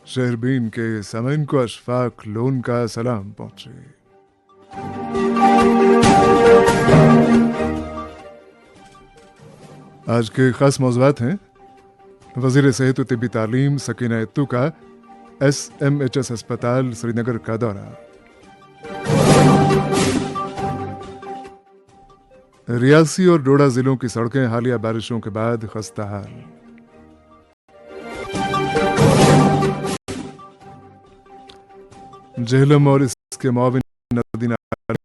शहरबीन के सामीन को अशफाक लोन का सलाम पहुंचे। आज के खास मौज़ूआत हैं वज़ीर सेहत व तिब्बी तालीम सकीना इत्तू का SMHS अस्पताल श्रीनगर का दौरा, रियासी और डोडा जिलों की सड़कें हालिया बारिशों के बाद खस्ताहाल, झेलम और इसके मुआविन नदी नाले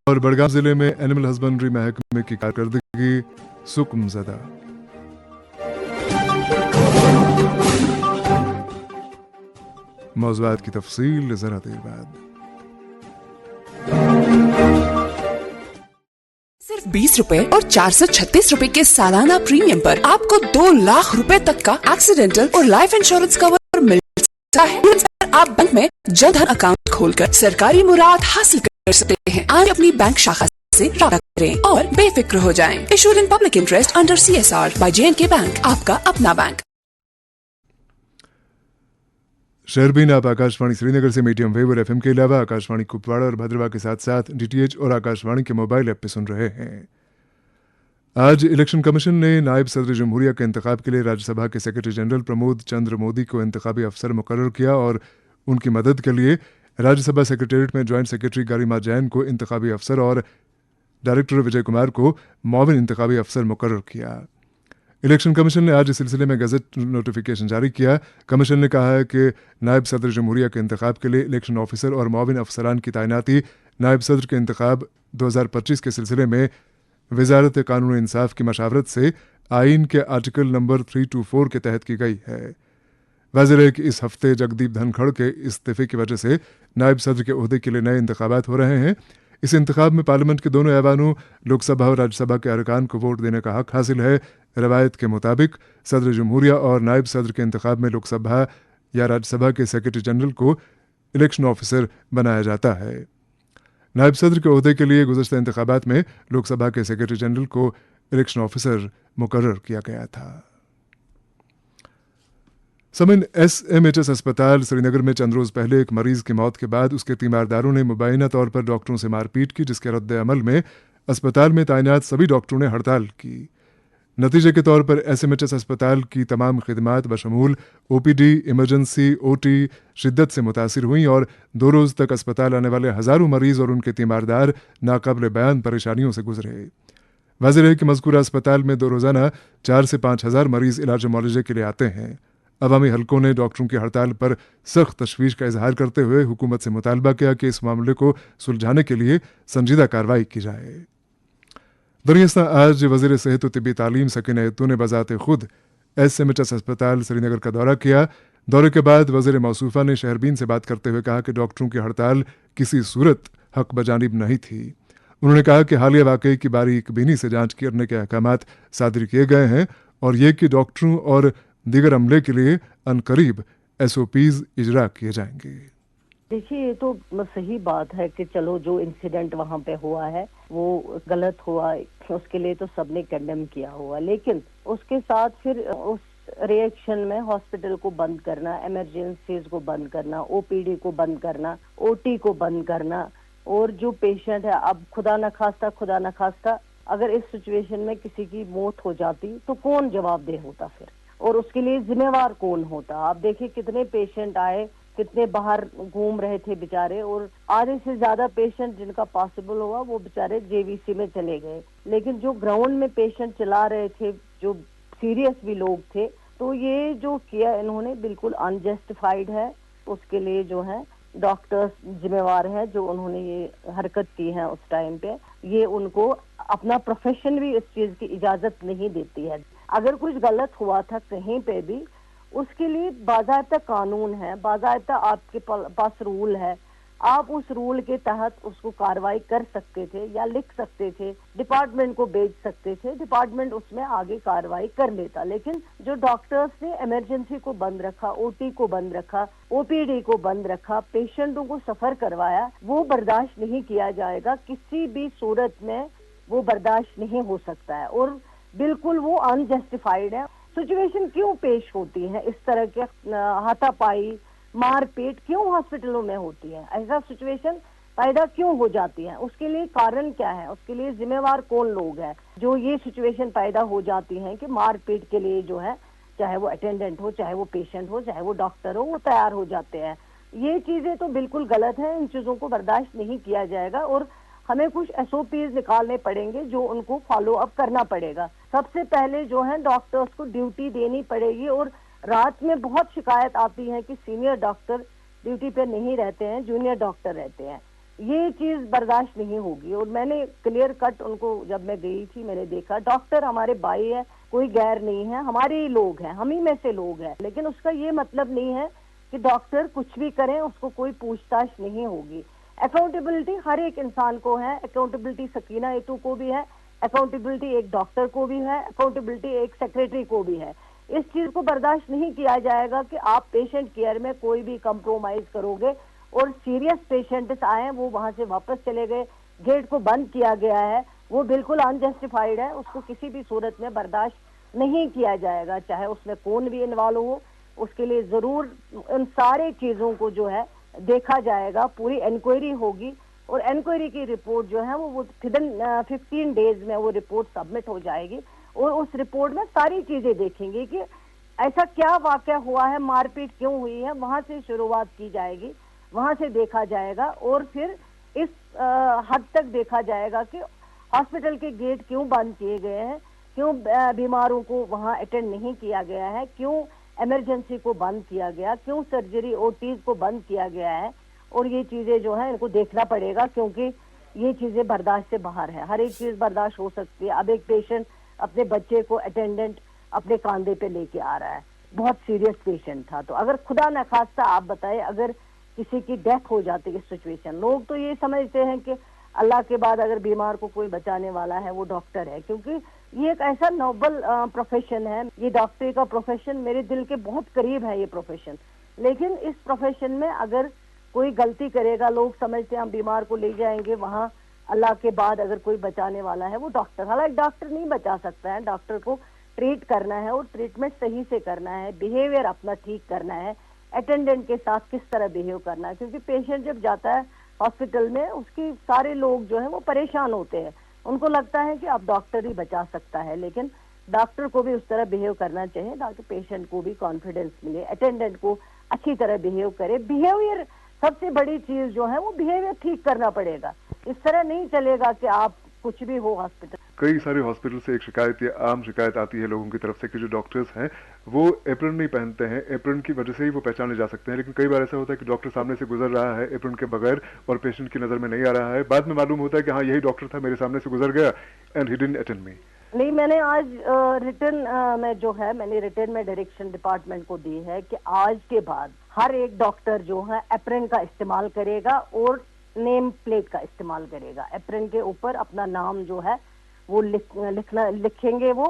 और बड़गाम जिले में एनिमल हस्बेंड्री महकमे की कारकर्दगी सुकम ज़दा। मौज़ूआत की तफसील जरा देर बाद। सिर्फ 20 रुपए और 436 रुपए के सालाना प्रीमियम पर आपको 2 लाख रुपए तक का एक्सीडेंटल और लाइफ इंश्योरेंस कवर मिल सकता है। आप बैंक में जनधन अकाउंट खोलकर सरकारी मुराद हासिल कर सकते हैं। आज अपनी बैंक शाखा से राब्ता करें और बेफिक्र हो जाएं। Issued in public interest under CSR by J&K bank, आपका अपना बैंक। शहरबीन आप आकाशवाणी श्रीनगर से मीडियम वेव और FM के अलावा आकाशवाणी कुपवाड़ा और भद्रवाह के साथ साथ DTH और आकाशवाणी के मोबाइल ऐप पे सुन रहे हैं। आज इलेक्शन कमीशन ने नायब सदर जमहूरिया के इंतखाब के लिए राज्यसभा के सेक्रेटरी जनरल प्रमोद चंद्र मोदी को इंतखाबी अफसर मुकर्रर किया और उनकी मदद के लिए राज्यसभा सेक्रेटेरिएट में ज्वाइंट सेक्रेटरी गरिमा जैन को इंतखाबी अफसर और डायरेक्टर विजय कुमार को मुआविन इंतखाबी अफसर मुकर्रर किया। इलेक्शन कमीशन ने आज इस सिलसिले में गजट नोटिफिकेशन जारी किया। कमीशन ने कहा है कि नायब सदर जमहूरिया के इंतखाब के लिए इलेक्शन ऑफिसर और मुआविन अफसरान की तैनाती नायब सदर के इंतखाब 2025 के सिलसिले में वजारत कानून इंसाफ की मशावरत से आइन के आर्टिकल नंबर 324 के तहत की गई है। वाज़ेह है कि इस हफ्ते जगदीप धनखड़ के इस्तीफे की वजह से नायब सदर के ओहदे के लिए नए इंतखाबात हो रहे हैं। इस इंतखाब में पार्लियामेंट के दोनों ऐवानों लोकसभा और राज्यसभा के अरकान को वोट देने का हक हासिल है। रवायत के मुताबिक सदर जमहूरिया और नायब सदर के इंतखाब में लोकसभा या राज्यसभा के सेक्रेटरी जनरल को इलेक्शन ऑफिसर बनाया जाता है। नायब सदर के ओहदे के लिए गुज़श्ता इंतखाबात में लोकसभा के सेक्रेटरी जनरल को इलेक्शन ऑफिसर मुकर्रर किया गया था। समिन SMHS अस्पताल श्रीनगर में चंद रोज़ पहले एक मरीज की मौत के बाद उसके तीमारदारों ने मुबैना तौर पर डॉक्टरों से मारपीट की, जिसके रद्द अमल में अस्पताल में तैनात सभी डॉक्टरों ने हड़ताल की। नतीजे के तौर पर SMHS अस्पताल की तमाम खिदमात बशमूल OPD, इमरजेंसी, OT शिद्दत से मुतासिर हुई और 2 रोज़ तक अस्पताल आने वाले हज़ारों मरीज़ और उनके तीमारदार नाकाबिल बयान परेशानियों से गुजरे। वाज़ेह है कि मज़कूरा अस्पताल में 2 रोज़ाना 4 से 5 हज़ार मरीज़ इलाज मुआलजे के लिए आते हैं। अवामी हलकों ने डॉक्टरों की हड़ताल पर सख्त तशवीश का इजहार करते हुए हुकूमत से मुतालबा किया कि इस मामले को सुलझाने के लिए संजीदा कार्रवाई की जाए। दरअसल आज वज़ीर सेहत व तिब्बी तालीम सकीना इत्तू ने बज़ाते खुद SMHS अस्पताल श्रीनगर का दौरा किया। दौरे के बाद वज़ीर मौसूफा ने शहरबीन से बात करते हुए कहा कि डॉक्टरों की हड़ताल किसी सूरत हक बजानिब नहीं थी। उन्होंने कहा कि हालिया वाक़ई की बारीक बीनी से जाँच करने के अहकामात सादिर किए गए हैं और ये कि डॉक्टरों और दीगर अमले के लिए अनकरीब SOPs इजरा किए जाएंगे। देखिए, ये तो सही बात है कि चलो जो इंसिडेंट वहाँ पे हुआ है वो गलत हुआ, उसके लिए तो सबने कंडेम किया हुआ, लेकिन उसके साथ फिर उस रिएक्शन में हॉस्पिटल को बंद करना, इमरजेंसीज को बंद करना, OPD को बंद करना, OT को बंद करना, और जो पेशेंट है, अब खुदा न खास्ता अगर इस सिचुएशन में किसी की मौत हो जाती तो कौन जवाबदेह होता फिर, और उसके लिए जिम्मेवार कौन होता। आप देखिए कितने पेशेंट आए, कितने बाहर घूम रहे थे बेचारे, और आधे से ज्यादा पेशेंट जिनका पॉसिबल हुआ वो बेचारे JVC में चले गए। लेकिन जो ग्राउंड में पेशेंट चला रहे थे, जो सीरियस भी लोग थे, तो ये जो किया इन्होंने बिल्कुल अनजस्टिफाइड है। उसके लिए जो है डॉक्टर्स जिम्मेवार हैं, जो उन्होंने ये हरकत की है उस टाइम पे। ये उनको अपना प्रोफेशन भी इस चीज की इजाजत नहीं देती है। अगर कुछ गलत हुआ था कहीं पे भी, उसके लिए बाज़ाब्ता कानून है, बाज़ाब्ता आपके पास रूल है, आप उस रूल के तहत उसको कार्रवाई कर सकते थे या लिख सकते थे, डिपार्टमेंट को भेज सकते थे, डिपार्टमेंट उसमें आगे कार्रवाई कर लेता। लेकिन जो डॉक्टर्स ने इमरजेंसी को बंद रखा, OT को बंद रखा, OPD को बंद रखा, पेशेंटों को सफर करवाया, वो बर्दाश्त नहीं किया जाएगा। किसी भी सूरत में وہ برداشت نہیں ہو سکتا ہے اور بالکل وہ انجسٹیفائڈ ہے. سچویشن کیوں پیش ہوتی ہے اس طرح کے ہاتھا پائی مار پیٹ کیوں ہاسپٹلوں میں ہوتی ہے, ایسا سچویشن پیدا کیوں ہو جاتی ہے, اس کے لیے کارن کیا ہے, اس کے لیے ذمہ وار کون لوگ ہیں جو یہ سچویشن پیدا ہو جاتی ہیں کہ مار پیٹ کے لیے جو ہے چاہے وہ اٹینڈنٹ ہو, چاہے وہ پیشنٹ ہو, چاہے وہ ڈاکٹر ہو, وہ تیار ہو جاتے ہیں. یہ چیزیں تو بالکل غلط ہیں, ان چیزوں کو برداشت نہیں کیا جائے گا اور ہمیں کچھ SOPs نکالنے پڑیں گے جو ان کو فالو اپ کرنا پڑے گا. سب سے پہلے جو ہے ڈاکٹرز کو ڈیوٹی دینی پڑے گی, اور رات میں بہت شکایت آتی ہے کہ سینئر ڈاکٹر ڈیوٹی پہ نہیں رہتے ہیں, جونیئر ڈاکٹر رہتے ہیں. یہ چیز برداشت نہیں ہوگی. اور میں نے کلیئر کٹ ان کو جب میں گئی تھی میں نے دیکھا ڈاکٹر ہمارے بھائی ہے, کوئی غیر نہیں ہے, ہمارے ہی لوگ ہیں, ہم ہی میں سے لوگ ہیں, لیکن اس کا یہ مطلب نہیں ہے کہ ڈاکٹر کچھ بھی کریں اس کو کوئی پوچھ تاچھ نہیں ہوگی. اکاؤنٹیبلٹی ہر ایک انسان کو ہے, اکاؤنٹیبلٹی سکینہ ایٹو کو بھی ہے, اکاؤنٹیبلٹی ایک ڈاکٹر کو بھی ہے, اکاؤنٹیبلٹی ایک سیکریٹری کو بھی ہے. اس چیز کو برداشت نہیں کیا جائے گا کہ آپ پیشنٹ کیئر میں کوئی بھی کمپرومائز کرو گے اور سیریس پیشنٹس آئے وہ وہاں سے واپس چلے گئے, گیٹ کو بند کیا گیا ہے, وہ بالکل انجسٹیفائڈ ہے, اس کو کسی بھی صورت میں برداشت نہیں کیا جائے گا, چاہے اس میں کون بھی انوالو ہو. اس کے لیے ضرور ان سارے چیزوں کو جو ہے دیکھا جائے گا, پوری انکوائری ہوگی اور انکوائری کی رپورٹ جو ہے وہ 15 days میں وہ رپورٹ سبمٹ ہو جائے گی, اور اس رپورٹ میں ساری چیزیں دیکھیں گے کہ ایسا کیا واقعہ ہوا ہے, مار پیٹ کیوں ہوئی ہے, وہاں سے شروعات کی جائے گی, وہاں سے دیکھا جائے گا اور پھر اس حد تک دیکھا جائے گا کہ ہاسپٹل کے گیٹ کیوں بند کیے گئے ہیں, کیوں بیماروں کو وہاں اٹینڈ نہیں کیا گیا ہے, کیوں ایمرجنسی کو بند کیا گیا, کیوں سرجری OTs کو بند کیا گیا ہے. اور یہ چیزیں جو ہیں ان کو دیکھنا پڑے گا کیونکہ یہ چیزیں برداشت سے باہر ہے. ہر ایک چیز برداشت ہو سکتی ہے. اب ایک پیشنٹ اپنے بچے کو اٹینڈنٹ اپنے کاندھے پہ لے کے آ رہا ہے, بہت سیریس پیشنٹ تھا, تو اگر خدا نخواستہ آپ بتائیں اگر کسی کی ڈیتھ ہو جاتی ہے سچویشن, لوگ تو یہ سمجھتے ہیں کہ اللہ کے بعد اگر بیمار کو کوئی بچانے والا ہے وہ ڈاکٹر ہے, کیونکہ یہ ایک ایسا نوبل پروفیشن ہے. یہ ڈاکٹری کا پروفیشن میرے دل کے بہت قریب ہے یہ پروفیشن, لیکن اس پروفیشن میں اگر کوئی غلطی کرے گا, لوگ سمجھتے ہیں ہم بیمار کو لے جائیں گے وہاں, اللہ کے بعد اگر کوئی بچانے والا ہے وہ ڈاکٹر, حالانکہ ڈاکٹر نہیں بچا سکتا ہے, ڈاکٹر کو ٹریٹ کرنا ہے اور ٹریٹمنٹ صحیح سے کرنا ہے, بیہیویئر اپنا ٹھیک کرنا ہے, اٹینڈنٹ کے ساتھ کس طرح بیہیو کرنا ہے, کیونکہ پیشنٹ جب جاتا ہے ہاسپٹل میں اس کی سارے لوگ جو ہیں وہ پریشان ہوتے ہیں, ان کو لگتا ہے کہ اب ڈاکٹر ہی بچا سکتا ہے, لیکن ڈاکٹر کو بھی اس طرح بیہیو کرنا چاہیے تاکہ پیشنٹ کو بھی کانفیڈنس ملے, اٹینڈنٹ کو اچھی طرح بیہیو کرے. بیہیویئر سب سے بڑی چیز جو ہے وہ بیہیویئر ٹھیک کرنا پڑے گا. اس طرح نہیں چلے گا کہ آپ کچھ بھی ہو ہاسپٹل. کئی سارے ہاسپٹل سے ایک شکایت یا عام شکایت آتی ہے لوگوں کی طرف سے کہ جو ڈاکٹرز ہیں وہ ایپرن نہیں پہنتے ہیں, ایپرن کی وجہ سے ہی وہ پہچانے جا سکتے ہیں, لیکن کئی بار ایسا ہوتا ہے کہ ڈاکٹر سامنے سے گزر رہا ہے ایپرن کے بغیر اور پیشنٹ کی نظر میں نہیں آ رہا ہے, بعد میں معلوم ہوتا ہے کہ ہاں یہی ڈاکٹر تھا, میرے سامنے سے گزر گیا اینڈ ہی ڈڈنٹ اٹینڈ می. نہیں, میں نے آج ریٹن میں جو ہے میں نے ریٹن میں ڈائریکشن ڈپارٹمنٹ کو دی ہے کہ آج کے بعد ہر ایک ڈاکٹر جو ہے ایپرن کا استعمال کرے گا اور نیم پلیٹ کا استعمال کرے گا. ایپرن کے اوپر اپنا نام جو ہے وہ لکھیں گے وہ,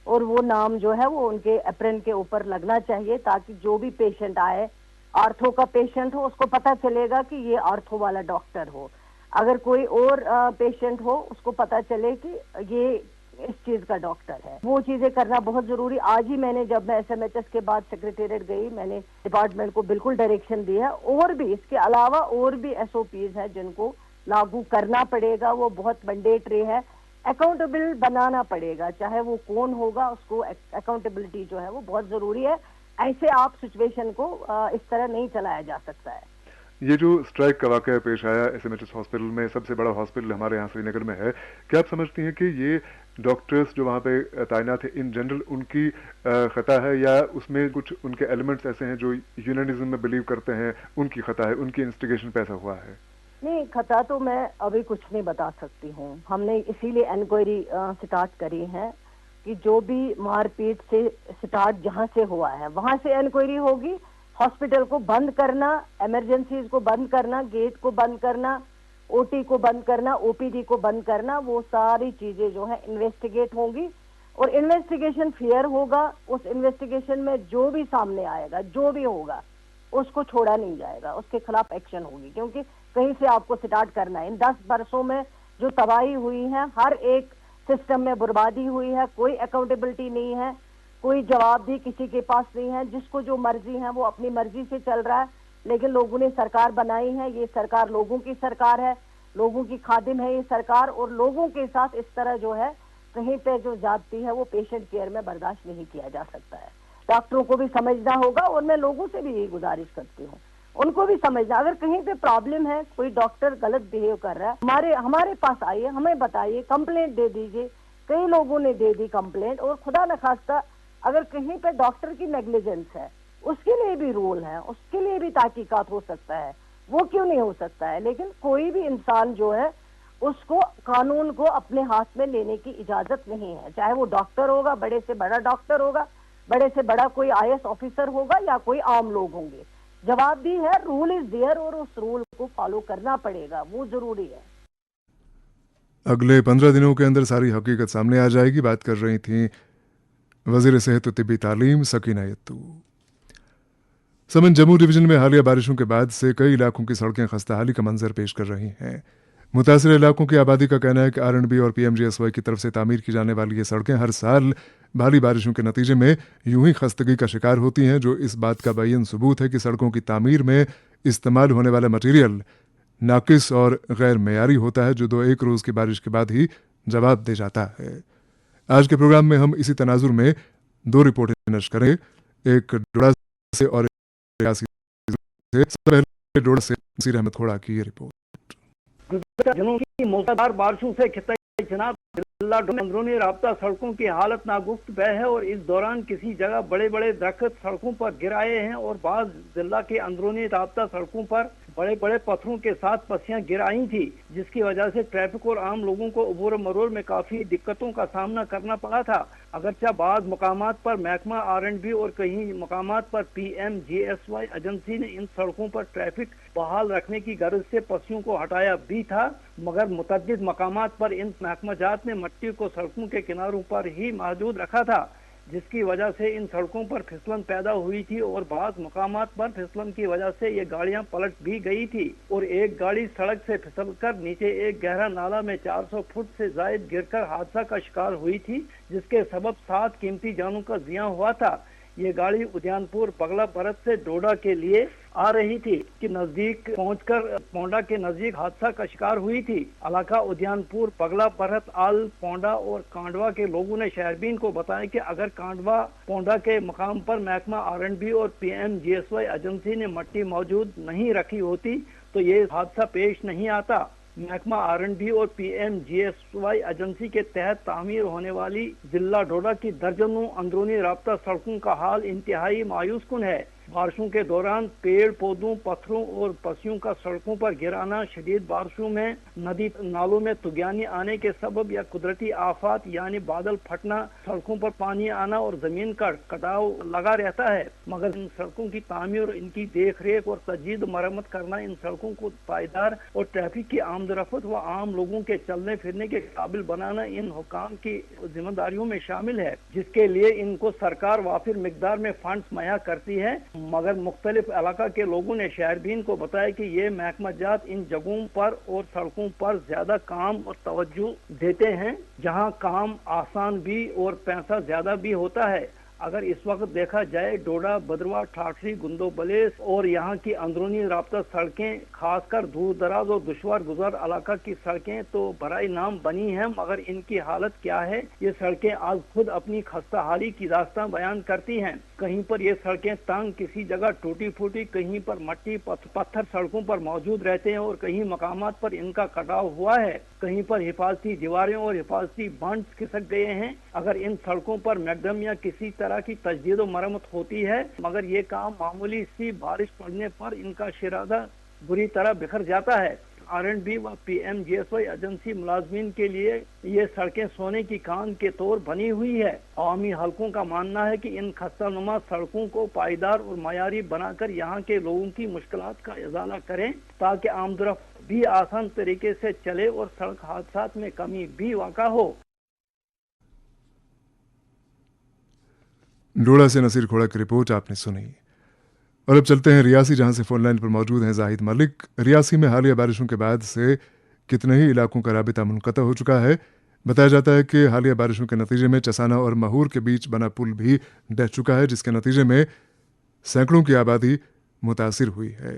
اور وہ نام جو ہے وہ ان کے ایپرن کے اوپر لگنا چاہیے تاکہ جو بھی پیشنٹ آئے, آرتھو کا پیشنٹ ہو اس کو پتہ چلے گا کہ یہ آرتھو والا ڈاکٹر ہو, اگر کوئی اور پیشنٹ ہو اس کو پتہ چلے کہ یہ اس چیز کا ڈاکٹر ہے. وہ چیزیں کرنا بہت ضروری. آج ہی میں نے جب میں SMHS کے بعد سیکریٹریٹ گئی میں نے ڈپارٹمنٹ کو بالکل ڈائریکشن دی ہے, اور بھی اس کے علاوہ اور بھی SOPs ہیں جن کو لاگو کرنا پڑے گا, وہ بہت مینڈیٹری ہے. اکاؤنٹیبل بنانا پڑے گا, چاہے وہ کون ہوگا اس کو اکاؤنٹیبلٹی جو ہے وہ بہت ضروری ہے. ایسے آپ سچویشن کو اس طرح نہیں چلایا جا سکتا ہے. یہ جو اسٹرائک کا واقعہ پیش آیا SMHS ہاسپٹل میں, سب سے بڑا ہاسپٹل ہمارے یہاں سری نگر میں ہے, کیا آپ سمجھتی ہیں کہ یہ ڈاکٹرز جو وہاں پہ تعینات ہیں ان جنرل ان کی خطا ہے, یا اس میں کچھ ان کے ایلیمنٹس ایسے ہیں جو یونینزم میں بلیو کرتے ہیں ان کی خطا ہے, ان کی انسٹیگیشن پہ ایسا ہوا ہے؟ نہیں, خطا تو میں ابھی کچھ نہیں بتا سکتی ہوں. ہم نے اسی لیے انکوائری سٹارٹ کری ہے کہ جو بھی مار پیٹ سے سٹارٹ جہاں سے ہوا ہے وہاں سے انکوائری ہوگی. ہاسپٹل کو بند کرنا, ایمرجنسیز کو بند کرنا, گیٹ کو بند کرنا, OT کو بند کرنا, OPD کو بند کرنا, وہ ساری چیزیں جو ہیں انویسٹیگیٹ ہوں گی, اور انویسٹیگیشن فیئر ہوگا. اس انویسٹیگیشن میں جو بھی سامنے آئے گا, جو بھی ہوگا, اس کو چھوڑا نہیں جائے گا, اس کے خلاف ایکشن ہوگی, کیونکہ کہیں سے آپ کو سٹارٹ کرنا ہے. ان 10 برسوں میں जो तबाही हुई है, हर एक सिस्टम में बर्बादी हुई है, कोई अकाउंटेबिलिटी नहीं है, कोई जवाबदेही किसी के पास नहीं है, जिसको जो मर्जी है वो अपनी मर्जी से चल रहा है। लेकिन लोगों ने सरकार बनाई है, ये सरकार लोगों की सरकार है, लोगों की खादिम है ये सरकार, और लोगों के साथ इस तरह जो है कहीं पे जो जाती है वो पेशेंट केयर में बर्दाश्त नहीं किया जा सकता है। डॉक्टरों को भी समझना होगा, और मैं लोगों से भी यही गुजारिश करती हूँ, उनको भी समझना, अगर कहीं पे प्रॉब्लम है, कोई डॉक्टर गलत बिहेव कर रहा है, हमारे पास आइए, हमें बताइए, कंप्लेंट दे दीजिए। कई लोगों ने दे दी कंप्लेंट, और खुदा न खास्ता अगर कहीं पे डॉक्टर की नेग्लिजेंस है, उसके लिए भी रूल है, उसके लिए भी तहकीकात हो सकता है, वो क्यों नहीं हो सकता है। लेकिन कोई भी इंसान जो है उसको कानून को अपने हाथ में लेने की इजाजत नहीं है, चाहे वो डॉक्टर होगा, बड़े से बड़ा डॉक्टर होगा, बड़े से बड़ा कोई आईएएस ऑफिसर होगा, या कोई आम लोग होंगे। जवाबदेही है, रूल इज देयर, और उस रूल को फॉलो करना पड़ेगा, वो जरूरी है। अगले 15 दिनों के अंदर सारी हकीकत सामने आ जाएगी। बात कर रही थी वजीर सेहत और तिब्बी तालीम सकीना यत्तू। समन जम्मू डिवीजन में हालिया बारिशों के बाद से कई इलाकों की सड़कें खस्ताहाली का मंजर पेश कर रही हैं। मुतासिर इलाकों की आबादी का कहना है कि आरएंडबी और पीएमजीएसवाई की तरफ से तामीर की जाने वाली ये सड़कें हर साल भारी बारिशों के नतीजे में यूं ही खस्तगी का शिकार होती हैं, जो इस बात का बेयन सबूत है कि सड़कों की तामीर में इस्तेमाल होने वाला मटीरियल नाकिस और गैर मेयारी होता है, जो 2-1 रोज़ की बारिश के बाद ही जवाब दे जाता है। आज के प्रोग्राम में हम इसी तनाजुर में 2 रिपोर्टें नश्र करें, एक डोडा से और एक रियासी से। सबसे पहले डोडा से नसीर अहमद खोड़ा की ये रिपोर्ट। दिनों की मूसलाधार बारिशों से खिताई जनाब जिला अंदरूनी राब्ता सड़कों की हालत नागुफ्त बह है, और इस दौरान किसी जगह बड़े बड़े दरख्त सड़कों पर गिराए हैं, और बाज़ जिला के अंदरूनी राब्ता सड़कों पर बड़े बड़े पत्थरों के साथ पस्सियां गिराई थी, जिसकी वजह से ट्रैफिक और आम लोगों को अबूर मरोड़ में काफी दिक्कतों का सामना करना पड़ा था। अगरचा बाद मकामात पर महकमा आरएंडबी और कहीं मकामात पर पीएमजीएसवाई एजेंसी ने इन सड़कों पर ट्रैफिक बहाल रखने की गर्ज से पस्सियों को हटाया भी था, मगर मुतअद्दिद मकामात पर इन महकमा जात ने मट्टी को सड़कों के किनारों पर ही मौजूद रखा था, जिसकी वजह से इन सड़कों पर फिसलन पैदा हुई थी, और बाज़ मकामात पर फिसलन की वजह से ये गाड़ियां पलट भी गई थी, और एक गाड़ी सड़क से फिसलकर नीचे एक गहरा नाला में 400 फुट से जायद गिरकर हादसा का शिकार हुई थी, जिसके सबब 7 कीमती जानों का जिया हुआ था। ये गाड़ी उद्यानपुर बगला परत से डोडा के लिए आ रही थी कि नजदीक पहुंचकर पोंडा के नजदीक हादसा का शिकार हुई थी। इलाका उद्यानपुर बगला परत आल पोंडा और कांडवा के लोगों ने शहरबीन को बताया कि अगर कांडवा पोंडा के मकाम पर महकमा आरएंडबी और पीएमजीएसवाई एजेंसी ने मट्टी मौजूद नहीं रखी होती तो ये हादसा पेश नहीं आता। महकमा आरएंडबी और पीएमजीएसवाई एजेंसी के तहत तामीर होने वाली जिला डोडा की दर्जनों अंदरूनी राब्ता सड़कों का हाल इंतहाई मायूस कुन है। बारिशों के दौरान पेड़ पौधों, पत्थरों और पस्सियों का सड़कों पर गिराना, शदीद बारिशों में नदी नालों में तुगयानी आने के सबब या कुदरती आफात यानी बादल फटना, सड़कों पर पानी आना और जमीन का कटाव लगा रहता है, मगर इन सड़कों की तामीर और इनकी देख रेख और तजदीद मरम्मत करना इन सड़कों को पायदार और ट्रैफिक की आमदरफ्त व आम लोगों के चलने फिरने के काबिल बनाना इन हुकाम की जिम्मेदारियों में शामिल है, जिसके लिए इनको सरकार वाफिर मिकदार में फंड्स मुहैया करती है। मगर मुख्तलिफ इलाका के लोगों ने शहरबीन को बताया कि ये महकमा जात इन जगहों पर और सड़कों पर ज्यादा काम और तवज्जो देते हैं, जहां काम आसान भी और पैसा ज्यादा भी होता है। अगर इस वक्त देखा जाए डोडा, बदरवा, ठाठरी, गुंदो बलेस और यहाँ की अंदरूनी राब्ता सड़कें, खासकर दूर दराज और दुश्वार गुजार इलाका की सड़कें तो बराए नाम बनी हैं, मगर इनकी हालत क्या है ये सड़कें आज खुद अपनी खस्ता हाली की दास्तां बयान करती हैं। कहीं पर ये सड़कें तंग, किसी जगह टूटी फूटी, कहीं पर मट्टी पत्थर सड़कों पर मौजूद रहते हैं और कहीं मकामात पर इनका कटाव हुआ है, कहीं पर हिफाजती दीवारें और हिफाजती बांध खिसक गए हैं। अगर इन सड़कों पर मैकडम या किसी तरह की तजदीद और मरम्मत होती है, मगर ये काम मामूली सी बारिश पड़ने पर इनका शिरादा बुरी तरह बिखर जाता है। आरएंडबी व पीएमजीएसवाई एजेंसी मुलाजमीन के लिए ये सड़कें सोने की खान के तौर बनी हुई है। अवामी हलकों का मानना है कि इन खस्तानुमा सड़कों को पायदार और मयारी बनाकर यहाँ के लोगों की मुश्किलात का इजाला करें, ताकि आमदरफ्त भी आसान तरीके से चले और सड़क हादसात में कमी भी वाक़ा हो। डोडा से नसीर खोड़ा की रिपोर्ट आपने सुनी। और अब चलते हैं रियासी, जहां से फोन लाइन पर मौजूद हैं जाहिद मलिक। रियासी में हालिया बारिशों के बाद से कितने ही इलाकों का राबिता मुनक़ता हो चुका है। बताया जाता है कि हालिया बारिशों के नतीजे में चसाना और महूर के बीच बना पुल भी ढह चुका है, जिसके नतीजे में सैकड़ों की आबादी मुतासिर हुई है।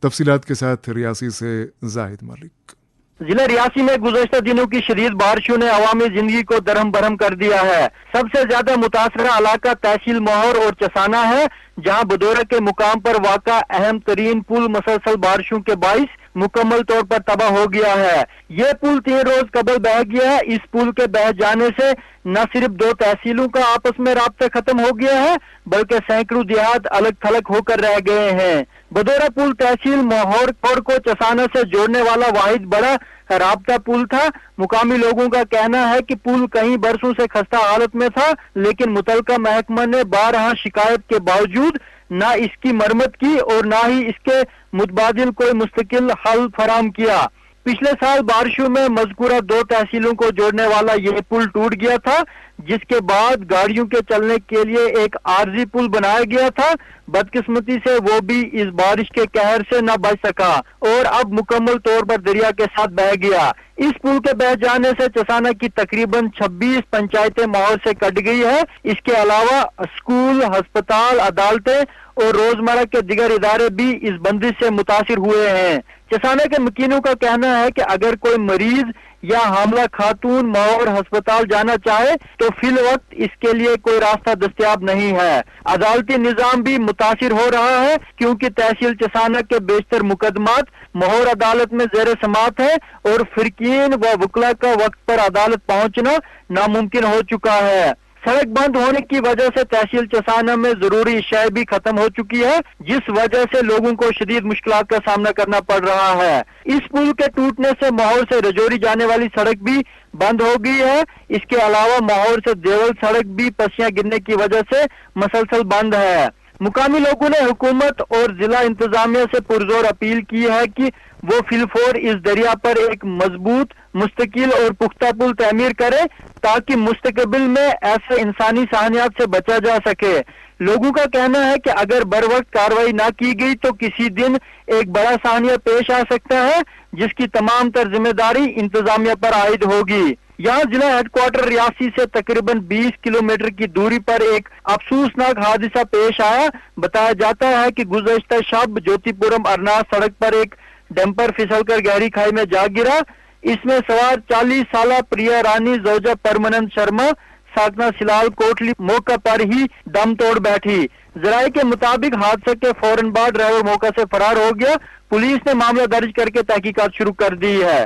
तफसीलात के साथ रियासी से जाहिद मलिक। जिला रियासी में गुज़श्ता दिनों की शदीद बारिशों ने अवामी जिंदगी को दरहम बरहम कर दिया है। सबसे ज्यादा मुतासरा इलाका तहसील महौर और चसाना है, जहां बदौरा के मुकाम पर वाक़ा अहम तरीन पुल मसलसल बारिशों के बाइस मुकम्मल तौर पर तबाह हो गया है। ये पुल 3 रोज कबल बह गया है। इस पुल के बह जाने से न सिर्फ 2 तहसीलों का आपस में राब्ता खत्म हो गया है, बल्कि सैकड़ों देहात अलग थलग होकर रह गए हैं। बदौरा पुल तहसील महौर को चसाना से जोड़ने वाला वाहिद बड़ा राब्ता पुल था। मुकामी लोगों का कहना है कि पुल कई बरसों से खस्ता हालत में था, लेकिन मुतलका महकमा ने बारहा शिकायत के बावजूद ना इसकी मरम्मत की और ना ही इसके मुतबादिल कोई मुस्तकिल हल फराम किया। पिछले साल बारिशों में मज़कूरा 2 तहसीलों को जोड़ने वाला यह पुल टूट गया था, जिसके बाद गाड़ियों के चलने के लिए एक आरजी पुल बनाया गया था। बदकिस्मती से वो भी इस बारिश के कहर से न बच सका और अब मुकम्मल तौर पर दरिया के साथ बह गया। इस पुल के बह जाने से चसाना की तकरीबन 26 पंचायतें माहौल से कट गई है। इसके अलावा स्कूल, अस्पताल, अदालतें और रोजमर्रा के दिगर इदारे भी इस बंदिश से मुतासिर हुए हैं। चसाना के मकीनों का कहना है कि अगर कोई मरीज या हामला खातून माहौर अस्पताल जाना चाहे तो फिल वक्त इसके लिए कोई रास्ता दस्तयाब नहीं है। अदालती निजाम भी मुतासिर हो रहा है, क्योंकि तहसील चसाना के बेशतर मुकदमात माहौर अदालत में ज़ेर समात है और फिरकीन व वकला का वक्त पर अदालत पहुंचना नामुमकिन हो चुका है। सड़क बंद होने की वजह से तहसील चसाना में जरूरी अशिया भी खत्म हो चुकी है, जिस वजह से लोगों को शदीद मुश्किलात का सामना करना पड़ रहा है। इस पुल के टूटने से माहौर से रजौरी जाने वाली सड़क भी बंद हो गई है। इसके अलावा माहौर से देवल सड़क भी पसियां गिरने की वजह से मसलसल बंद है। मुकामी लोगों ने हुकूमत और जिला इंतजामिया से पुरजोर अपील की है कि वो फिलफोर इस दरिया पर एक मजबूत, मुस्तकिल और पुख्ता पुल तमीर करे, ताकि मुस्तकबिल में ऐसे इंसानी साहनियात से बचा जा सके। लोगों का कहना है कि अगर बर वक्त कार्रवाई ना की गई तो किसी दिन एक बड़ा साहनिया पेश आ सकता है, जिसकी तमाम तर जिम्मेदारी इंतजामिया पर आयद होगी। यहाँ जिला हेडक्वार्टर रियासी से तकरीबन 20 किलोमीटर की दूरी पर एक अफसोसनाक हादसा पेश आया। बताया जाता है कि गुज़श्ता शब ज्योतिपुरम अरनास सड़क पर एक डंपर फिसलकर गहरी खाई में जा गिरा। इसमें सवार 40 साला प्रिया रानी जोजा परमानंद शर्मा साकना सिलाल कोटली मौका पर ही दम तोड़ बैठी। जराये के मुताबिक हादसे के फौरन बाद ड्राइवर मौका से फरार हो गया। पुलिस ने मामला दर्ज करके तहकीकात शुरू कर दी है।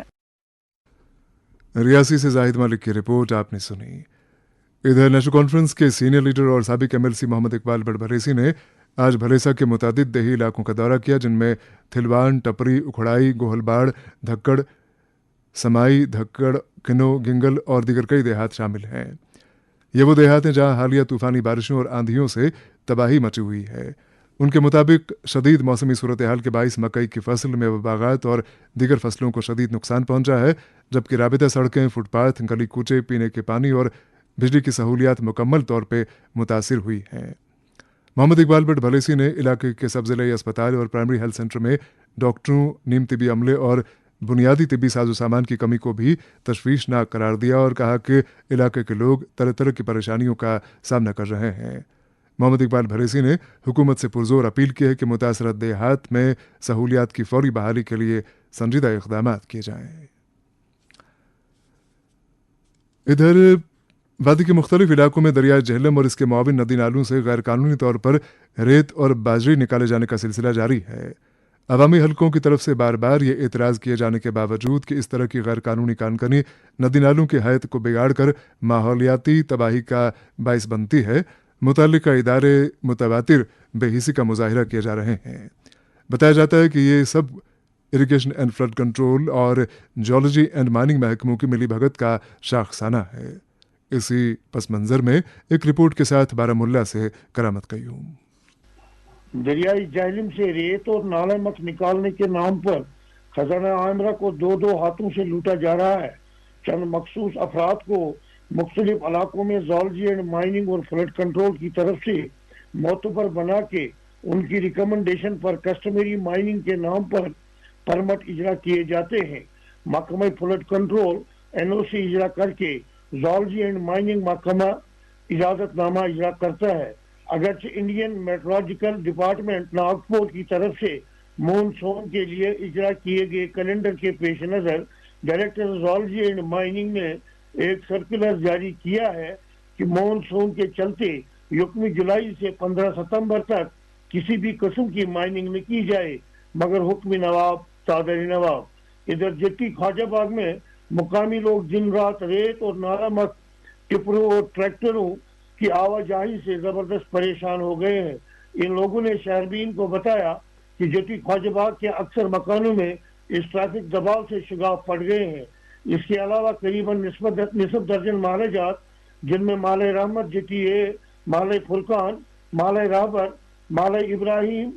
रियासी से जाहिद मलिक की रिपोर्ट आपने सुनी। इधर नेशनल कॉन्फ्रेंस के सीनियर लीडर और साबिक एमएलसी मोहम्मद इकबाल बड़भरेसी ने आज भलेसा के मुतादिद देही इलाकों का दौरा किया, जिनमें थिलवान, टपरी, उखड़ाई, गोहलबाड़, धक्कड़, समाई, धक्कड़, किनो, गिंगल और दीगर कई देहात शामिल हैं। ये वो देहात हैं जहां हालिया तूफानी बारिशों और आंधियों से तबाही मची हुई है। उनके मुताबिक शदीद मौसमी सूरत हाल के बाइस मकई की फसल में बागात और दीगर फसलों को शदीद नुकसान पहुंचा है, जबकि राबिता सड़कें, फुटपाथ, गली कूचे, पीने के पानी और बिजली की सहूलियात मुकम्मल तौर पर मुतासिर हुई हैं। मोहम्मद इकबाल बड़भलेसी ने इलाके के सब जिले अस्पताल और प्राइमरी हेल्थ सेंटर में डॉक्टरों, नीम तिबी अमले और बुनियादी तिबी साजो सामान की कमी को भी तशवीशनाक करार दिया और कहा कि इलाके के लोग तरह तरह की परेशानियों का सामना कर रहे हैं। मोहम्मद इकबाल भरेसी ने हुकूमत से पुरजोर अपील की है कि मुतासरत देहात में सहूलियात की फौरी बहाली के लिए संजीदा इक़दाम किए जाएं। इधर वादी के मुख्तलिफ इलाकों में दरियाए जहलम और इसके मुआविन नदी नालों से गैर कानूनी तौर पर रेत और बाजरी निकाले जाने का सिलसिला जारी है। अवामी हलकों की तरफ से बार बार ये एतराज़ किए जाने के बावजूद कि इस तरह की गैर कानूनी कानकनी नदी नालों की हैत को बिगाड़ कर माहौलियाती तबाही का बाइस बनती है, मुतल्लिका इदारे मुतवातिर बेहिसी का मुजाहिरा किए जा रहे हैं। बताया जाता है कि ये सब इरिगेशन एंड फ्लड कंट्रोल और जियोलॉजी एंड माइनिंग महकमों की मिलीभगत का शाखसाना है। इसी पस मंजर में एक रिपोर्ट के साथ बारामुल्ला से करामत कयूम। दरियाई जहलम से रेत और नालेमक निकालने के नाम पर खजाना आमरा को 2-2 हाथों से लूटा जा रहा है। चंद मखसूस अफराद को मुख्तलिफ इलाकों में जियोलॉजी एंड माइनिंग और फ्लड कंट्रोल की तरफ से मोतबर बना के उनकी रिकमेंडेशन पर कस्टमरी माइनिंग के नाम पर परमिट इजरा किए जाते हैं। محکمہ فلڈ کنٹرول NOC اجرا کر کے زولوجی اینڈ مائننگ محکمہ اجازت نامہ اجرا کرتا ہے. اگرچہ انڈین میٹرولوجیکل ڈپارٹمنٹ ناگپور کی طرف سے مونسون کے لیے اجرا کیے گئے کیلنڈر کے پیش نظر ڈائریکٹر زولوجی اینڈ مائننگ نے ایک سرکولر جاری کیا ہے کہ مونسون کے چلتے 1 جولائی سے 15 ستمبر تک کسی بھی قسم کی مائننگ نہ کی جائے مگر حکم نواب صادر نواب. ادھر جٹی خواجہ باغ میں مقامی لوگ دن رات ریت اور نارمک ٹپروں اور ٹریکٹروں کی آواجاہی سے زبردست پریشان ہو گئے ہیں. ان لوگوں نے شہربین کو بتایا کہ جٹی خواجہ باغ کے اکثر مکانوں میں اس ٹریفک دباؤ سے شگاف پڑ گئے ہیں. اس کے علاوہ قریباً نصف درجن مالے جات جن میں مالے رحمت جٹی اے، مالے فرقان، مالے رابر، مالے ابراہیم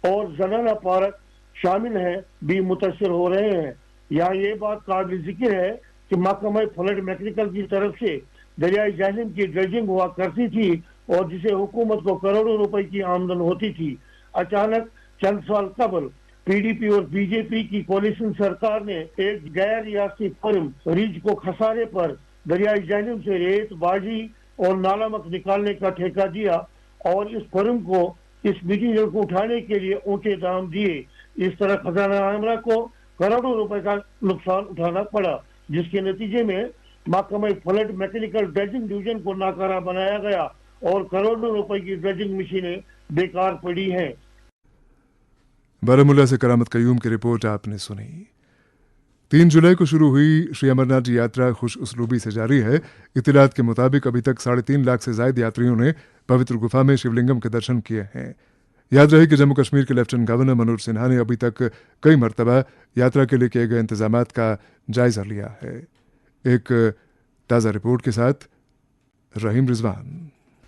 اور زنانہ پارک شامل ہیں بھی متاثر ہو رہے ہیں. یہاں یہ بات قابل ذکر ہے کہ محکمہ فلڈ میکینیکل کی طرف سے دریائے جہلم کی ڈریجنگ ہوا کرتی تھی اور جسے حکومت کو کروڑوں روپے کی آمدن ہوتی تھی. اچانک چند سال قبل PDP اور BJP کی کولیشن سرکار نے ایک غیر ریاستی فرم ریج کو خسارے پر دریائے جہلم سے ریت، باجی اور نالمک نکالنے کا ٹھیکہ دیا اور اس فرم کو اس مٹیریل کو اٹھانے کے لیے اونچے دام دیے. اس طرح خزانہ عامرہ کو کروڑوں روپے کا نقصان اٹھانا پڑا، جس کے نتیجے میں محکمہ فلڈ میکینیکل ڈریجنگ ڈویژن کو ناکارہ بنایا گیا اور کروڑوں روپے کی ڈریجنگ مشینیں بیکار پڑی ہیں. بارہمولہ سے کرامت قیوم کی رپورٹ آپ نے سنی. 3 جولائی کو شروع ہوئی شری امرناتھ جی یاترا خوش اسلوبی سے جاری ہے. اطلاعات کے مطابق ابھی تک 3.5 لاکھ سے زائد یاتریوں نے پوتر گفا میں شیو لنگم کے درشن کیے ہیں. یاد رہے کہ جموں کشمیر کے لیفٹنٹ گورنر منوج سنہا نے ابھی تک کئی مرتبہ یاترا کے لیے کیے گئے انتظامات کا جائزہ لیا ہے. ایک تازہ رپورٹ کے ساتھ رحیم رضوان.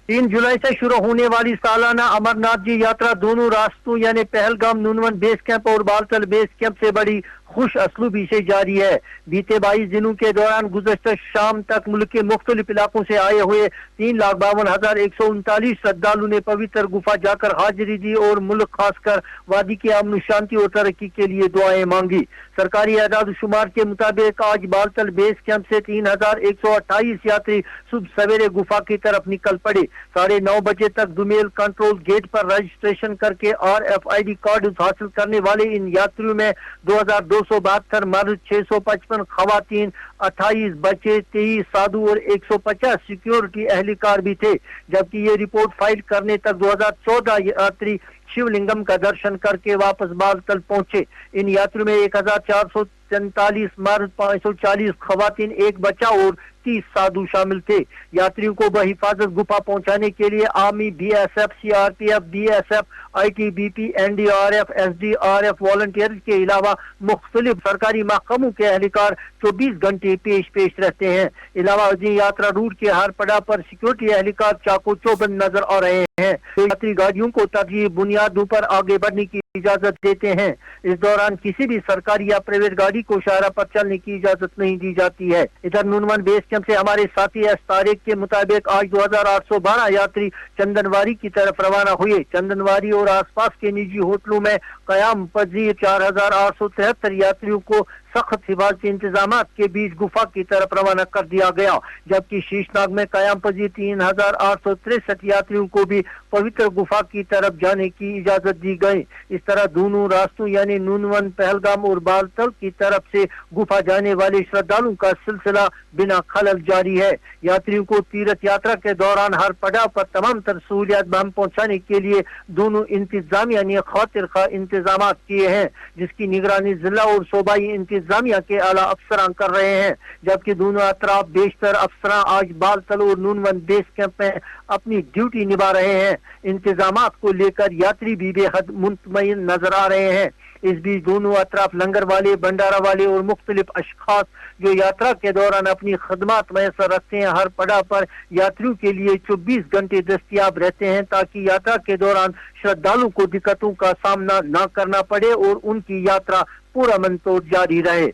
3 جولائی سے شروع ہونے والی سالانہ امرناتھ جی یاترا دونوں راستوں یعنی پہلگام نونون بیس کیمپ اور بالتل بیس کیمپ سے بڑی خوش اسلوبی سے جاری ہے. بیتے 22 دنوں کے دوران گزشتہ شام تک ملک کے مختلف علاقوں سے آئے ہوئے 3,52,139 شردھالو نے پوتر گفا جا کر حاضری دی اور ملک خاص کر وادی کے امن و شانتی اور ترقی کے لیے دعائیں مانگی. سرکاری اعداد و شمار کے مطابق آج بالتل بیس کیمپ سے 3,128 یاتری صبح سویرے گفا کی طرف نکل پڑے. 9:30 بجے تک دومیل کنٹرول گیٹ پر رجسٹریشن کر کے RFID کارڈ حاصل کرنے والے ان یاتریوں میں 2,272 مرد، 655 خواتین، 28 بچے، 23 سادھو اور 150 سیکیورٹی اہلکار بھی تھے. جبکہ یہ رپورٹ فائل کرنے تک 2014 یاتری شیو لنگم کا درشن کر کے واپس بالتل پہنچے. ان یاتریوں میں 1,443 مرد، 540 خواتین، 1 بچہ اور 30 سادھو شامل تھے. یاتریوں کو بحفاظت گفا پہنچانے کے لیے army, BSF، CRPF، BSF، ITBP، NDRF، SDRF volunteer کے علاوہ مختلف سرکاری محکموں کے اہلکار 24 گھنٹے پیش رہتے ہیں. علاوہ ازیں یاترا روٹ کے ہر پڑاؤ پر سیکورٹی اہلکار چاقو چوبند نظر آ رہے ہیں. یاتری گاڑیوں کو ترجیحی بنیادوں پر آگے بڑھنے کی اجازت دیتے ہیں. اس دوران کسی بھی سرکاری یا پرائیویٹ گاڑی کو شاہراہ پر چلنے کی اجازت نہیں دی جاتی ہے. ادھر نونون بیس کیمپ سے ہمارے ساتھی طارق کے مطابق آج 2,812 یاتری چندنواری کی طرف روانہ ہوئے. چندنواری اور آس پاس کے نجی ہوٹلوں میں قیام پذیر 4,873 یاتریوں کو سخت حفاظتی انتظامات کے بیچ گفا کی طرف روانہ کر دیا گیا. جبکہ شیش ناگ میں قیام پذیر 3,863 یاتریوں کو بھی پوتر گفا کی طرف جانے کی اجازت دی گئی. اس طرح دونوں راستوں یعنی نونون، پہلگام اور بالتل کی طرف سے گفا جانے والے شردھالوں کا سلسلہ بنا خلل جاری ہے. یاتریوں کو تیرتھ یاترا کے دوران ہر پڑاؤ پر تمام تر سہولیات بہم پہنچانے کے لیے دونوں انتظامیہ نے خاطر خواہ انتظامات کیے ہیں، جس کی نگرانی ضلع اور صوبائی انتظامیہ کے اعلیٰ افسران کر رہے ہیں. جبکہ دونوں اطراف بیشتر افسران آج بالتل اور نونون بیس کیمپ میں اپنی ڈیوٹی نبھا رہے ہیں. انتظامات کو لے کر یاتری بھی بے حد مطمئن نظر آ رہے ہیں. اس بیچ دونوں اطراف لنگر والے، بھنڈارا والے اور مختلف اشخاص جو یاترا کے دوران اپنی خدمات میسر رکھتے ہیں ہر پڑاؤ پر یاتریوں کے لیے 24 گھنٹے دستیاب رہتے ہیں تاکہ یاترا کے دوران شردھالوں کو دقتوں کا سامنا نہ کرنا پڑے اور ان کی یاترا پورا منتوڑ جاری رہے.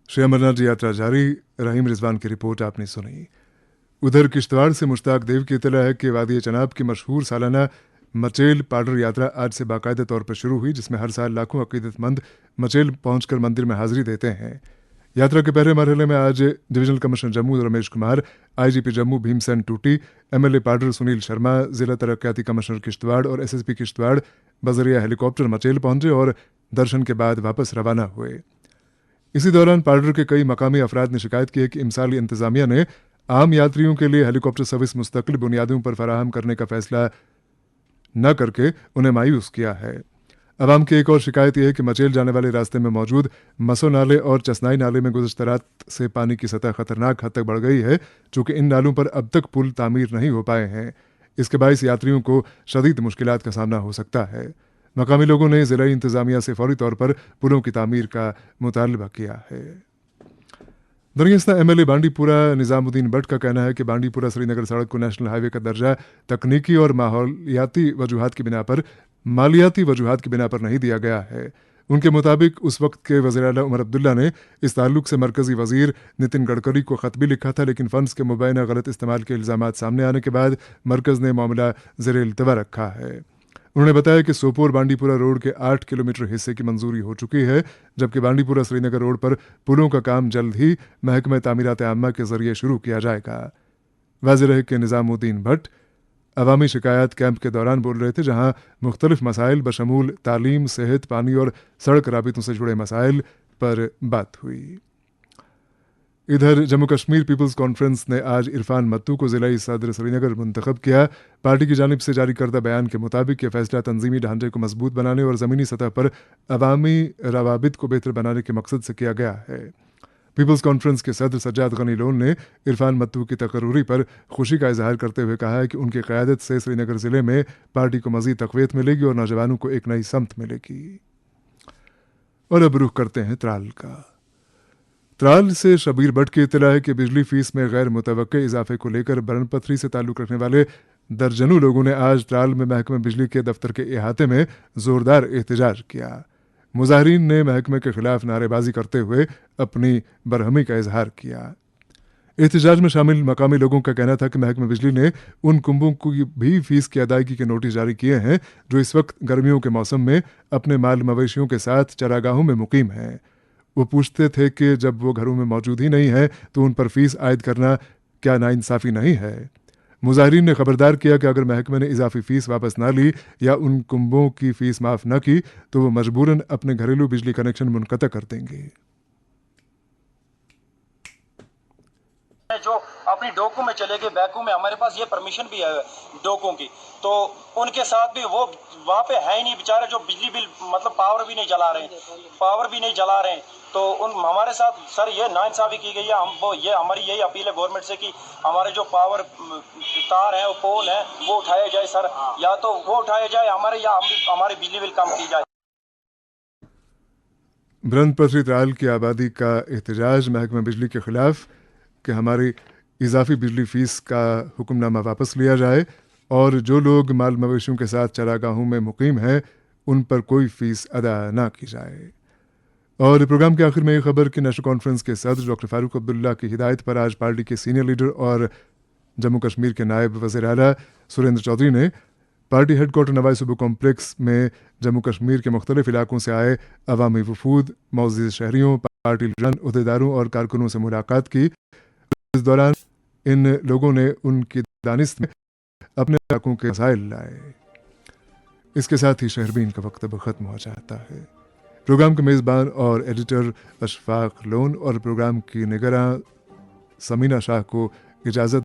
شری امرناتھ جی یاترا جاری. رحیم رضوان کی رپورٹ آپ نے سنی. ادھر کشتواڑ سے مشتاق دیو کی اطلاع ہے کہ وادی چناب کی مشہور سالانہ मचेल पाडर यात्रा आज से बाकायदा तौर पर शुरू हुई, जिसमें हर साल लाखों अकीदतमंद मचेल पहुंचकर मंदिर में हाजिरी देते हैं। यात्रा के पहले मरहले में आज divisional commissioner Jammu Ramesh Kumar, IGP Jammu Bhimsen टूटी, एमएलए पाडर सुनील शर्मा, जिला तरक्याती कमिश्नर किश्तवाड़ और एसएसपी किश्तवाड़ बजरिया हेलीकॉप्टर मचेल पहुंचे और दर्शन के बाद वापस रवाना हुए। इसी दौरान पाडर के कई मकामी अफराद ने शिकायत की है कि इमसाली इंतजामिया ने आम यात्रियों के लिए हेलीकॉप्टर सर्विस मुस्तकिल बुनियादों पर फराहम करने का फैसला न करके उन्हें मायूस किया है। अवाम की एक और शिकायत यह है कि मचेल जाने वाले रास्ते में मौजूद मसो नाले और चसनाई नाले में गुज़श्ता रात से पानी की सतह खतरनाक हद तक बढ़ गई है, चूँकि इन नालों पर अब तक पुल तामीर नहीं हो पाए हैं। इसके बायस यात्रियों को शदीद मुश्किलात का सामना हो सकता है। मकामी लोगों ने ज़िला इंतज़ामिया से फौरी तौर पर पुलों की तामीर का मुतालबा किया है। दरअसल एमएलए बांडीपुरा निज़ामुद्दीन भट्ट का कहना है कि बांडीपुरा श्रीनगर सड़क को नेशनल हाईवे का दर्जा तकनीकी और मालियाती वजूहात की बिना पर नहीं दिया गया है। उनके मुताबिक उस वक्त के वज़ीर आला उमर अब्दुल्ला ने इस ताल्लुक से मरकज़ी वज़ीर नितिन गडकरी को ख़त भी लिखा था, लेकिन फ़ंड्स के मुबैना गलत इस्तेमाल के इल्ज़ामात सामने आने के बाद मरकज़ ने मामला ज़ेर इल्तवा रखा है। उन्होंने बताया कि सोपोर बांडीपुरा रोड के 8 किलोमीटर हिस्से की मंजूरी हो चुकी है, जबकि बांडीपुरा श्रीनगर रोड पर पुलों का काम जल्द ही महकमा तामीरात आम्मा के जरिए शुरू किया जाएगा। वाज़ेह रहे कि निज़ामुद्दीन भट्ट अवामी शिकायत कैंप के दौरान बोल रहे थे, जहां मुख्तलिफ मसाइल बशमूल तालीम, सेहत, पानी और सड़क राबितों से जुड़े मसाइल पर बात हुई। इधर जम्मू कश्मीर पीपल्स कॉन्फ्रेंस ने आज इरफान मत्तू को ज़िलाई सदर श्रीनगर मुंतखब किया। पार्टी की जानिब से जारी करदा बयान के मुताबिक यह फैसला तंजीमी ढांचे को मजबूत बनाने और ज़मीनी सतह पर अवामी रवाबित को बेहतर बनाने के मकसद से किया गया है। पीपल्स कॉन्फ्रेंस के सदर सज्जाद गनी लोन ने इरफान मत्तू की तकर्रुरी पर खुशी का इजहार करते हुए कहा है कि उनकी क़यादत से श्रीनगर ज़िले में पार्टी को मज़ीद तक़वियत मिलेगी और नौजवानों को एक नई समत मिलेगी। और अब रुख करते हैं त्राल का। त्राल से शबीर भट्ट की इत्तला है कि बिजली फीस में गैर मुतवक्के इजाफे को लेकर बरन पथरी से ताल्लुक़ रखने वाले दर्जनों लोगों ने आज त्राल में महकमा बिजली के दफ्तर के इहाते में ज़ोरदार एहतजाज किया। मुजाहरीन ने महकमे के खिलाफ नारेबाजी करते हुए अपनी बरहमी का इजहार किया। एहतजाज में शामिल मकामी लोगों का कहना था कि महकमा बिजली ने उन कुंबों की भी फीस की अदायगी के नोटिस जारी किए हैं जो इस वक्त गर्मियों के मौसम में अपने माल मवेशियों के साथ चरागाहों में मुकीम हैं। वो पूछते थे कि जब वो घरों में मौजूद ही नहीं है तो उन पर फीस आयद करना क्या नाइंसाफ़ी नहीं है। मुजाहरीन ने खबरदार किया कि अगर महकमे ने इजाफी फ़ीस वापस ना ली या उन कुंबों की फ़ीस माफ़ न की तो वो मजबूरन अपने घरेलू बिजली कनेक्शन मुनक़ता कर देंगे। जो अपनी डोकू में चले गए, बैकू में हमारे पास ये परमिशन भी है डोकों की, तो उनके साथ भी वो वहाँ पे है ही नहीं बेचारे, जो बिजली बिल मतलब पावर भी नहीं जला रहे हैं, तो उन हमारे साथ सर ये नाइंसाफ़ी की गई है। ये हमारी यही अपील है गवर्नमेंट से कि हमारे जो पावर तार है, वो पोल है, वो उठाए जाए सर, या तो वो उठाए जाए हमारे, या हमारी बिजली बिल कम की जाए। बुलंदपथरी त्राल की आबादी का एहतजाज महकमा बिजली के खिलाफ कि हमारी इजाफी बिजली फ़ीस का हुक्मनामा वापस लिया जाए और जो लोग माल मवेशियों के साथ चरागाहों में मुकीम हैं उन पर कोई फ़ीस अदा ना की जाए। और प्रोग्राम के आखिर में ये खबर कि नेशनल कॉन्फ्रेंस के सदर डॉक्टर फारूक अब्दुल्ला की हिदायत पर आज पार्टी के सीनियर लीडर और जम्मू कश्मीर के नायब वज़ीर आला सुरेंद्र चौधरी ने पार्टी हेडक्वार्टर नवाई सूबा कॉम्प्लेक्स में जम्मू कश्मीर के मुख्तलिफ इलाकों से आए अवामी वफूद, मौजूद शहरियों, पार्टी लीडरान, उहदेदारों और कारकुनों से मुलाकात की। इस दौरान इन लोगों ने उनकी दानिश में अपने इलाकों के मसाइल लाए। इसके साथ ही शहरबीन का वक्त अब ख़त्म हो जाता है। प्रोग्राम के मेज़बान और एडिटर अशफाक लोन और प्रोग्राम की निगरां समीना शाह को इजाज़त